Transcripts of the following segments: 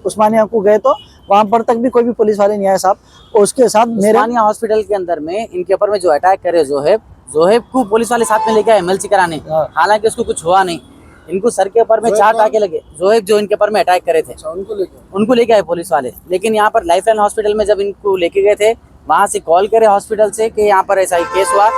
उस्मानिया को गए तो वहां पर तक भी कोई भी पुलिस वाले नहीं आए साहब। और उसके साथ मेरे उस्मानिया हॉस्पिटल के अंदर में इनके ऊपर में जो अटैक करे जोहेब को पुलिस वाले साथ में लेके आए एमएलसी कराने, हालांकि उसको कुछ हुआ नहीं। इनको सर के ऊपर में 4 टाके लगे। जोहेब जो इनके ऊपर में अटैक करे थे उनको लेके आए पुलिस वाले। लेकिन यहाँ पर लाइफलाइन हॉस्पिटल में जब इनको लेके गए थे, वहां से कॉल करे हॉस्पिटल से कि यहाँ पर ऐसा ही केस हुआ,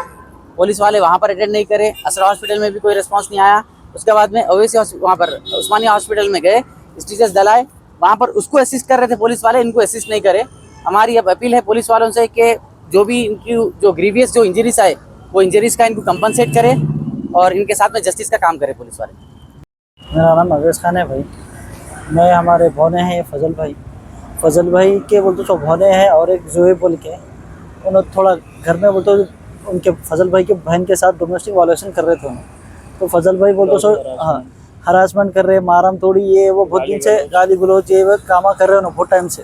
पुलिस वाले वहां पर अटेंड नहीं करे। असरा हॉस्पिटल में भी कोई रिस्पॉन्स नहीं आया। उसके बाद में ओवैसी वहाँ पर उस्मानिया हॉस्पिटल में गए, स्टिचेस डलाए, वहाँ पर उसको असिस्ट कर रहे थे पुलिस वाले, इनको असिस्ट नहीं करे। हमारी अब अपील है पुलिस वालों से कि जो भी इनकी जो ग्रीवियस जो इंजरीज आए वो इंजरीज का इनको कंपनसेट करे और इनके साथ में जस्टिस का काम करे पुलिस वाले। मेरा नाम अवेश खान है भाई। मैं हमारे भौने हैं फजल भाई के बोलते तो भौने हैं, और एक जोहेब बोल के उन्होंने थोड़ा घर में बोलते उनके फजल भाई के बहन के साथ डोमेस्टिक वायलेशन कर रहे थे उन्हें। तो फजल भाई बोलते सो हाँ हरासमेंट कर रहे, मारम थोड़ी ये वो बहुत दिन से गाली गलौज ये वो कामा कर रहे हैं बहुत टाइम से।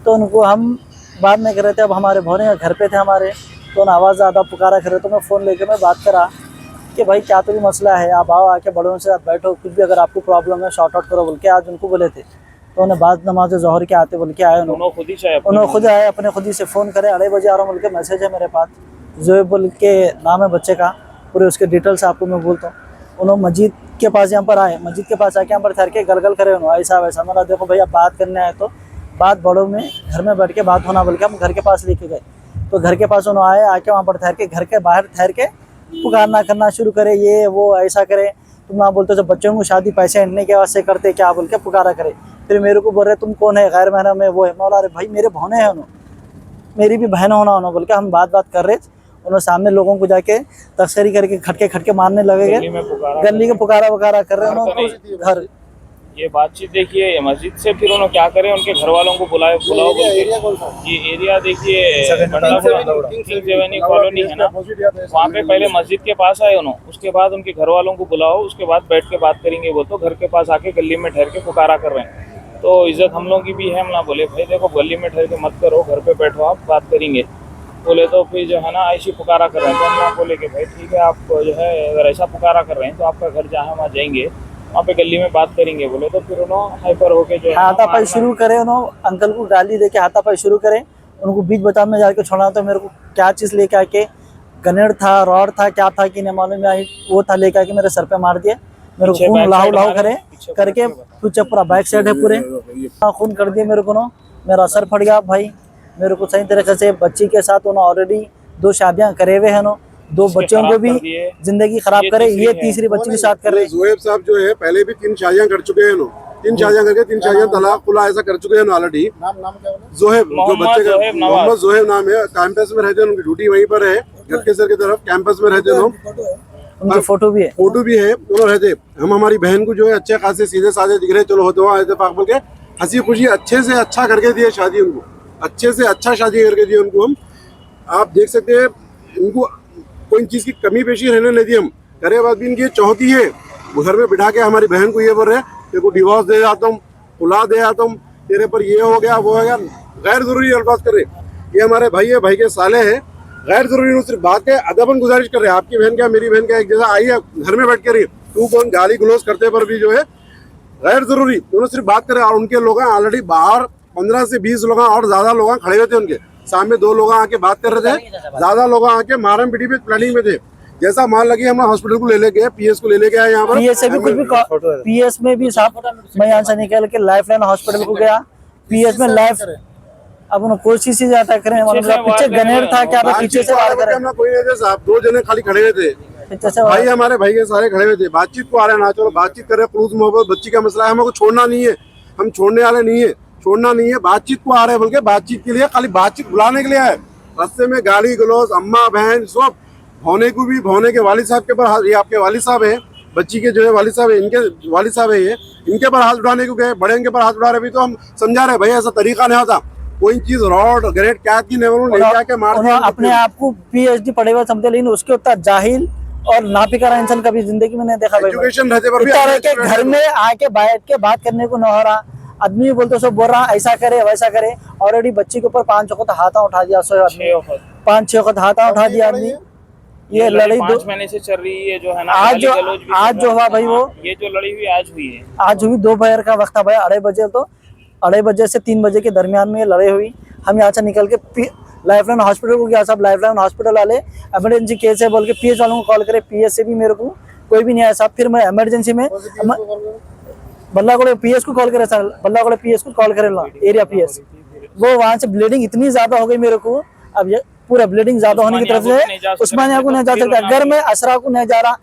तो उनको हम बाद में कर रहे थे। अब हमारे भौने घर पे थे हमारे, तो उन्हें आवाज़ ज़्यादा पुकारा कर रहे। तो मैं फ़ोन लेकर मैं बात करा कि भाई क्या तो भी मसला है, आप आओ आके बड़ों से आप बैठो, कुछ भी अगर आपको प्रॉब्लम है शॉर्ट आउट करो बोल के आज उनको बोले थे। तो उन्हें बाद नमाज ज़ोहर के आते बोल के आए, उन्होंने खुद आए अपने खुद ही से फ़ोन करे, 2:30 बजे आ रहा हूँ बोल के मैसेज है मेरे पास। जोहेब बोल के नाम है बच्चे का, पूरे उसके डिटेल्स आपको मैं बोलता हूँ। उन्होंने मस्जिद के पास यहाँ पर आए, मस्जिद के पास आके यहाँ पर ठहर के गलगल करे उन्होंने ऐसा वैसा। मतलब देखो भाई आप बात करने आए तो बात बड़ों में घर में बैठ के बात होना बोल के हम घर के पास लेके गए। तो घर के पास उन्होंने आए, आके वहाँ पर ठहर के घर के बाहर ठहर के पुकारना करना शुरू करे, ये वो ऐसा करे। तुम ना बोलते जब बच्चों को शादी पैसे हटने के वास्ते करते क्या बोल के पुकारा करे। फिर मेरे को बोल रहे तुम कौन है, गैर महरम में वो है। मौला अरे भाई मेरे बहने हैं उन्होंने, मेरी भी बहन होना उन्होंने बोल के हम बात कर रहे। उन्होंने सामने लोगों को जाके तस्करी करके खटके मारने लगे, गली के पुकारा वकारा कर रहे उन्होंने घर। ये बातचीत देखिए मस्जिद से, फिर उन्होंने क्या करे उनके घर वालों को बुलाओ ये एरिया देखिए कॉलोनी है ना, वहाँ पे पहले मस्जिद के पास आए उन्होंने, उसके बाद उनके घर वालों को बुलाओ, उसके बाद बैठ के बात करेंगे। वो तो घर के पास आके गली में ठहर के पुकारा कर रहे हैं। तो इज्जत हम लोगों की भी है। हम ना बोले भाई देखो गली में ठहर के मत करो, घर पे बैठो आप बात करेंगे। बोले तो फिर जो है ना ऐसी पुकारा कर रहे हैं। तो हम ना बोले कि भाई ठीक है आप जो है अगर ऐसा पुकारा कर रहे हैं तो आपका घर जहाँ है वहाँ जाएंगे, वहाँ पे गली में बात करेंगे। बोले तो फिर उन्होंने हाइपर होके जो हाथापाई शुरू करे, उन्होंने अंकल को गाली दे के हाथापाई शुरू करे। उनको बीच बचाव में जाके छोड़ा। तो मेरे को क्या चीज़ लेके आके गनेड था, रॉड था, क्या था कि नहीं मालूम, वो था लेके आके मेरे सर पे मार दिया। मेरे को खून लाहौ करे करके पीछे पूरा बैक साइड है पूरे खून कर दिए मेरे को। मेरा सर फट गया भाई। मेरे को सही तरीके से बच्ची के साथ उन्होंने ऑलरेडी 2 शादियां करे हुए हैं, 2 बच्चों को भी जिंदगी खराब करे, ये तीसरी बच्ची के साथ कर रहे हैं। जोहेब साहब जो है पहले भी 3 शादियां कर चुके हैं, 3 शादियां करके 3 शादियां तलाक खुला ऐसा कर चुके हैं ऑलरेडी। जोहेब जो बच्चे का मोहम्मद जोहेब नाम है, कैंपस में रहते हैं, उनकी ड्यूटी वहीं पर है गटकेसर की तरफ, कैंपस में रहते हैं। उनकी फोटो भी है दोनों रहते। हम हमारी बहन को जो है अच्छे खासे सीधे साधे दिख रहे, चलो होते वहाँ इत्तेफाक बोल के हंसी खुशी अच्छे से अच्छा करके दिए शादी, उनको अच्छे से अच्छा शादी करके दिए उनको। हम आप देख सकते हैं उनको कोई चीज़ की कमी पेशी रहने नहीं दी। हम करे बाद भी इनकी चौथी है, वो घर में बिठा के हमारी बहन को ये बोल रहे तेरे को डिवोर्स दे जाता हूँ, खुला दे जाता हूँ, तेरे पर ये हो गया वो हो गया, गैर जरूरी अल्फाज कर रहे। ये हमारे भाई है, भाई के साले हैं, गैर जरूरी सिर्फ बात के अदबन गुजारिश कर रहे हैं। आपकी बहन क्या मेरी बहन क्या एक जैसा आई है, घर में बैठ कर रही तू कौन, गाली गलौज करते पर भी जो है गैर जरूरी दोनों सिर्फ बात करें। और उनके लोग ऑलरेडी बाहर 15 से 20 लोग और ज्यादा लोग खड़े हुए थे, उनके सामने 2 लोग आके बात कर रहे थे, ज्यादा लोग आके मारम पीटी पे प्लानिंग में थे। जैसा मार लगी हम हॉस्पिटल को ले गए, पीएस को ले गए यहाँ पर। पीएस में कुछ भी पीएस में भी साहब मैं यहाँ से निकल के लाइफलाइन हॉस्पिटल को गया, पीएस में लाइफ अब उन्होंने कोशिश ही ज्यादा करें, पीछे गनेर था क्या था, पीछे से वार करे कोई नहीं थे साहब, 2 जने खाली खड़े हुए थे, भाई हमारे भाई के सारे खड़े हुए थे। बातचीत को आ रहे ना, चलो बातचीत कर रहे, क्रूज मोहब्बत बच्ची का मसला है, हमको छोड़ना नहीं है, हम छोड़ने वाले नहीं है, छोड़ना नहीं है। बातचीत को आ रहे हैं बल्कि बातचीत के लिए, खाली बातचीत बुलाने के लिए आए। रास्ते में गाली गलौज, अम्मा बहन सब, भौने को भी, भौने के वालिद साहब के पर, ये आपके वालिद साहब है, बच्ची के जो है वालिद साहब है, इनके वालिद साहब है, ये इनके पर हाथ उठाने को गए, बड़े इनके पर हाथ उठा रहे। भी तो हम समझा रहे भाई ऐसा तरीका नहीं होता, कोई चीज रॉड ग्रेड क्या की नहीं जाके मार दिया। अपने आप को पीएचडी पढ़े हुए समझे, लेकिन उसके उतना जाहिल और नापिकारा इंसान कभी जिंदगी में नहीं देखा। एजुकेशन रहते पर भी के घर में आके बैठ के बात करने को न हो रहा, आदमी बोलते सब बोल रहा ऐसा करे वैसा करे। ऑलरेडी बच्ची के ऊपर 5 वक्त हाथा उठा दिया, 5-6 वक्त हाथा उठा दिया आदमी। ये लड़ाई 5 महीने से चल रही है जो है ना, आज जो हुआ भाई वो ये जो लड़ी हुई आज हुई है, आज हुई 2 बजे का वक्त था भाई, 2:30 बजे। तो 2:30 बजे से 3 बजे के दरमियान में ये लड़ाई हुई। हम यहाँ से निकल के लाइफलाइन हॉस्पिटल को गया, साहब लाइफलाइन हॉस्पिटल वाले इमरजेंसी केस है बोल के पीएच वालों को कॉल करे, पीएच से भी मेरे को कोई भी नहीं आया साहब। फिर मैं इमरजेंसी में बल्लागोड़े पीएस को कॉल करे सर, बल्लागोड़े पीएस को कॉल करे एरिया पीएस, वो वहाँ से ब्लीडिंग इतनी ज्यादा हो गई मेरे को। अब ये पूरा ब्लीडिंग ज्यादा होने की तरफ से उस्मानिया को नहीं जा सकता, अगर मैं असरा को नहीं जा रहा,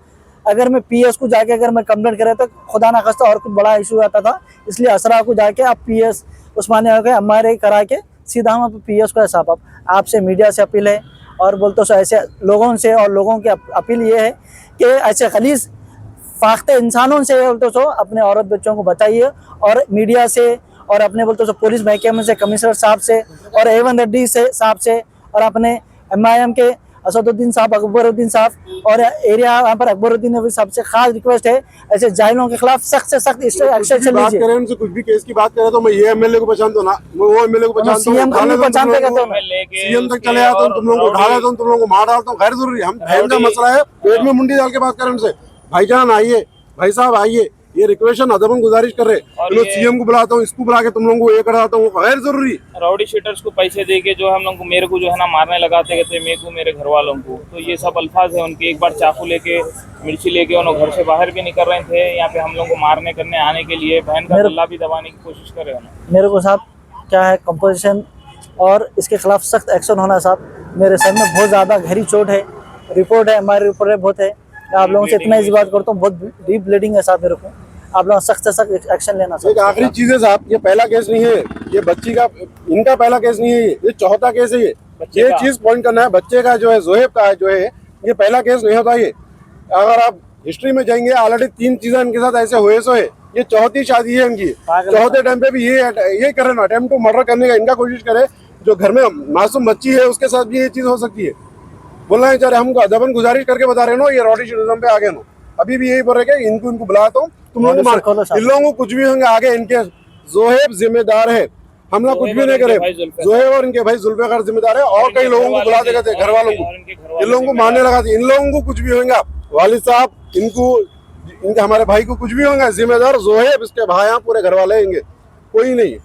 अगर मैं पीएस को जाके अगर मैं कंप्लेंट करे तो खुदा ना खास्ता और कुछ बड़ा इशू आता था, इसलिए असरा को जाके आप पीएस उस्मानिया के एमआरआई करा के सीधा हम पीएस को है साहब। अब आपसे मीडिया से अपील है और बोलते सो ऐसे लोगों से, और लोगों की अपील ये है कि ऐसे खलीज फाख्ते इंसानों से बोलते सो अपने औरत बच्चों को बचाइए, और मीडिया से और अपने बोलते सो पुलिस महकमे से, कमिश्नर साहब से और एवन रेड्डी से साहब से, और अपने एमआईएम के असदुद्दीन साहब, अकबरुद्दीन साहब और एरिया वहाँ पर अकबरुद्दीन नबी साहब से खास रिक्वेस्ट है, ऐसे जाहिलों के खिलाफ सख्त से सख्त एक्शन बात लीजिए। करें उनसे, कुछ भी केस की बात करें तो मैं ये एमएलए को पहचानता हूँ ना, मैं वो एमएलए को पहचानता हूँ, सीएम को भी पहचानते कहते हो, सीएम तक चले जाता हूँ, तुम लोगों को उठा लेता हूँ, तुम लोगों को मार डालता हूँ, गैर जरूरी। हम बहन का मसला है, पेट में मुंडी डाल के बात करें उनसे, भाईजान आइए, भाई साहब आइए, ये रिक्वेशन अदबन गुजारिश कर रहे, चलो सीएम को बुलाता हूँ, इसको बुला के तुम लोगों को ये कराता हूँ, गैर जरूरी। राउडी शीटर्स को पैसे दे के जो हम लोग को, मेरे को जो है ना मारने लगाते कहते, मेरे को, मेरे घर वालों को, तो ये सब अल्फाज है उनके। एक बार चाकू लेके, मिर्ची लेके उन्होंने घर से बाहर भी नहीं कर रहे थे, यहाँ पे हम लोग को मारने करने आने के लिए बहन का गला भी दबाने की कोशिश कर रहे हैं। मेरे को साहब क्या है कंपोजिशन, और इसके खिलाफ सख्त एक्शन होना साहब। मेरे सर में बहुत ज़्यादा गहरी चोट है, रिपोर्ट है, हमारी रिपोर्ट बहुत है, आप लोगों से इतना इस बात करता हूँ, बहुत डीप ब्लीडिंग है साहब, मेरे को आप लोग सख्त से सख्त एक्शन लेना। एक आखिरी चीज है साहब, ये पहला केस नहीं है, ये बच्ची का, इनका पहला केस नहीं है, ये चौथा केस है। ये चीज पॉइंट करना है, बच्चे का जो है, जोहेब का जो है, ये पहला केस नहीं होता। ये अगर आप हिस्ट्री में जाएंगे, ऑलरेडी 3 चीजें इनके साथ ऐसे हुए सो है, ये चौथी शादी है इनकी। चौथे टाइम पे भी ये करे ना, अटेम्प्ट टू मर्डर करने का इनका कोशिश करे, जो घर में मासूम बच्ची है उसके साथ भी ये चीज हो सकती है। बोलना है चाहे हमको अदबन गुजारिश करके बता रहे नो, ये रॉडिशनिज्म पे आगे नो, अभी भी यही बोल रहे कि इनको बुलाता हूँ, तुम लोग इन लोगों को कुछ भी होंगे आगे, इनके जोहेब जिम्मेदार है, हम लोग कुछ भी नहीं करे। जोहेब और इनके भाई जुल्फिकार जिम्मेदार है, और कई लोगों को बुला देते घर वालों को, इन लोगों को मारने लगा थे। इन लोगों को कुछ भी होगा, वालिद साहब इनको, इनके हमारे भाई को कुछ भी होगा, जिम्मेदार जोहेब, इसके भाई पूरे घर वाले होंगे, कोई नहीं।